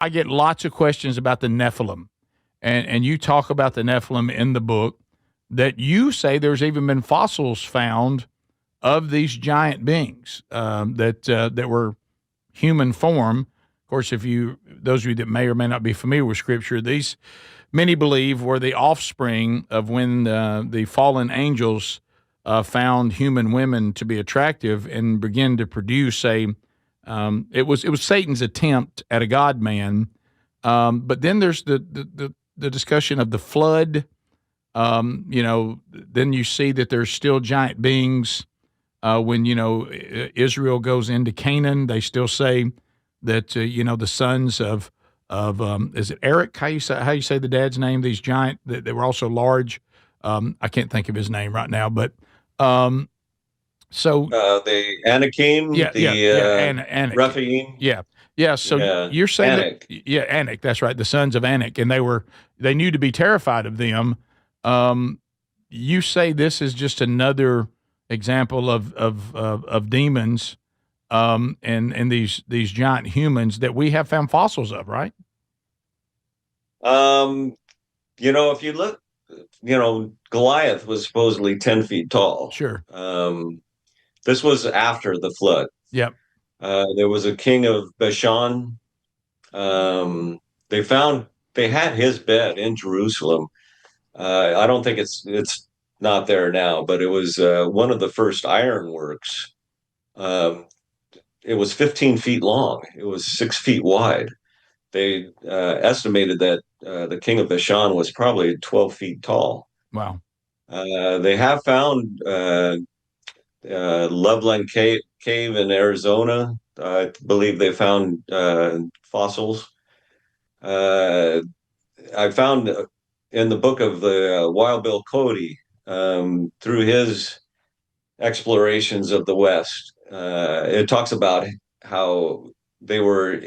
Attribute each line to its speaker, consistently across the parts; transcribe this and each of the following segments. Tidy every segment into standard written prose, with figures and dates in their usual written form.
Speaker 1: I get lots of questions about the Nephilim, and you talk about the Nephilim in the book. That you say there's even been fossils found of these giant beings that were human form. Of course, those of you that may or may not be familiar with Scripture, these many believe were the offspring of when the fallen angels found human women to be attractive and began to produce it was Satan's attempt at a God man. But then there's the discussion of the flood. Then you see that there's still giant beings. When Israel goes into Canaan, they still say that the sons of is it Eric? How you say the dad's name? These giant that they were also large. I can't think of his name right now, but so
Speaker 2: the Anakim,
Speaker 1: Anak,
Speaker 2: Rephaim,
Speaker 1: yeah. So you're saying
Speaker 2: Anak.
Speaker 1: Anak. That's right, the sons of Anak, and they knew to be terrified of them. You say this is just another example of demons, and these giant humans that we have found fossils of, right?
Speaker 2: If you look, Goliath was supposedly 10 feet tall.
Speaker 1: Sure.
Speaker 2: This was after the flood.
Speaker 1: Yep.
Speaker 2: There was a king of Bashan. They had his bed in Jerusalem. I don't think it's not there now, but it was one of the first ironworks. It was 15 feet long. It was 6 feet wide. They estimated that the king of Bashan was probably 12 feet tall.
Speaker 1: Wow.
Speaker 2: They have found Loveland Cave in Arizona. I believe they found fossils. I found in the book of the Wild Bill Cody, through his explorations of the West, it talks about how they were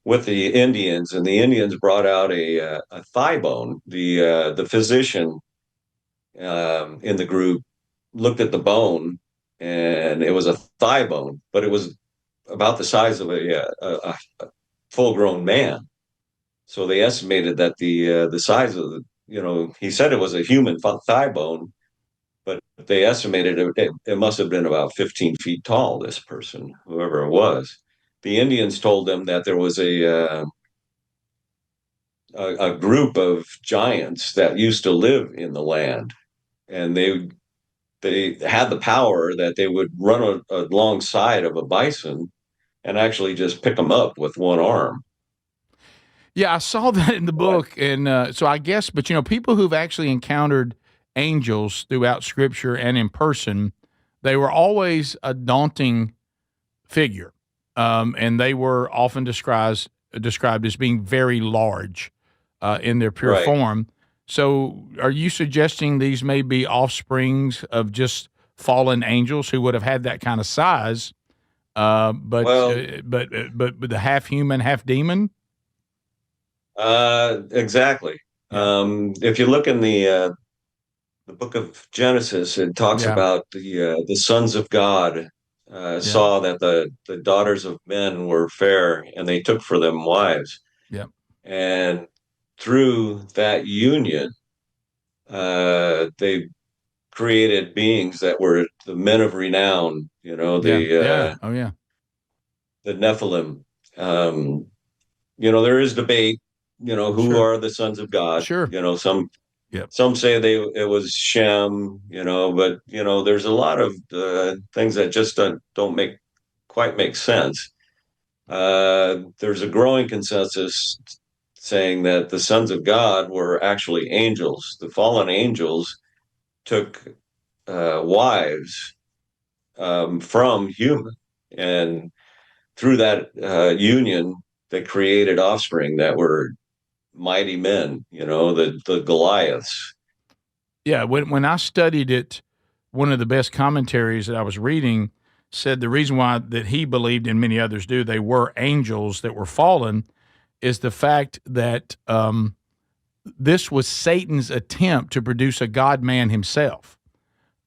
Speaker 2: with the Indians, and the Indians brought out a thigh bone. The physician in the group looked at the bone, and it was a thigh bone, but it was about the size of a full-grown man. So they estimated that the size of he said it was a human thigh bone, but they estimated it must have been about 15 feet tall. This person, whoever it was, the Indians told them that there was a group of giants that used to live in the land, and they had the power that they would run alongside of a bison and actually just pick them up with one arm.
Speaker 1: Yeah, I saw that in the book, and so I guess, but people who've actually encountered angels throughout Scripture and in person, they were always a daunting figure, and they were often described as being very large in their pure form. So, are you suggesting these may be offsprings of just fallen angels who would have had that kind of size, but the half human, half demon?
Speaker 2: Exactly. If you look in the book of Genesis, it talks about the sons of God saw that the daughters of men were fair, and they took for them wives.
Speaker 1: Yeah.
Speaker 2: And through that union, they created beings that were the men of renown. The Nephilim. There is debate. Who are the sons of God?
Speaker 1: Sure.
Speaker 2: Some say it was Shem. But there's a lot of things that just don't quite make sense. There's a growing consensus saying that the sons of God were actually angels. The fallen angels took wives from human, and through that union, they created offspring that were mighty men. The Goliaths.
Speaker 1: Yeah, when I studied it, one of the best commentaries that I was reading said the reason why that he believed, and many others do, they were angels that were fallen, is the fact that this was Satan's attempt to produce a God-man himself.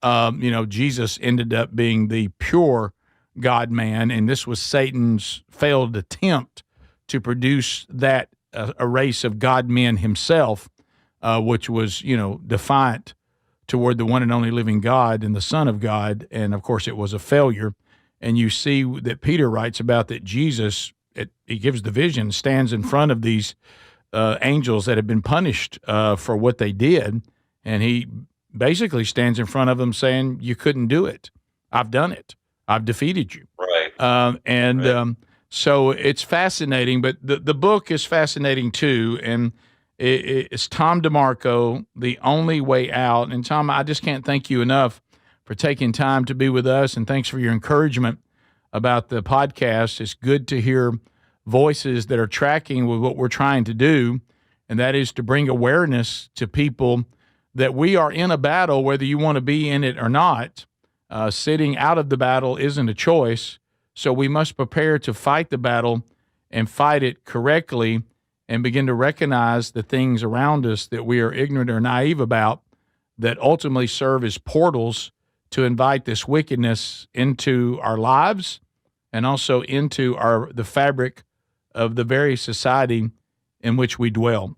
Speaker 1: Jesus ended up being the pure God-man, and this was Satan's failed attempt to produce that a race of God men himself, which was, defiant toward the one and only living God and the Son of God. And of course, it was a failure. And you see that Peter writes about that Jesus, he gives the vision, stands in front of these angels that have been punished for what they did. And he basically stands in front of them saying, you couldn't do it. I've done it. I've defeated you.
Speaker 2: Right.
Speaker 1: Right. So it's fascinating, but the book is fascinating too. And it's Tom DiMarco, The Only Way Out. And Tom, I just can't thank you enough for taking time to be with us. And thanks for your encouragement about the podcast. It's good to hear voices that are tracking with what we're trying to do. And that is to bring awareness to people that we are in a battle, whether you want to be in it or not. Sitting out of the battle isn't a choice. So we must prepare to fight the battle and fight it correctly and begin to recognize the things around us that we are ignorant or naive about that ultimately serve as portals to invite this wickedness into our lives and also into the fabric of the very society in which we dwell.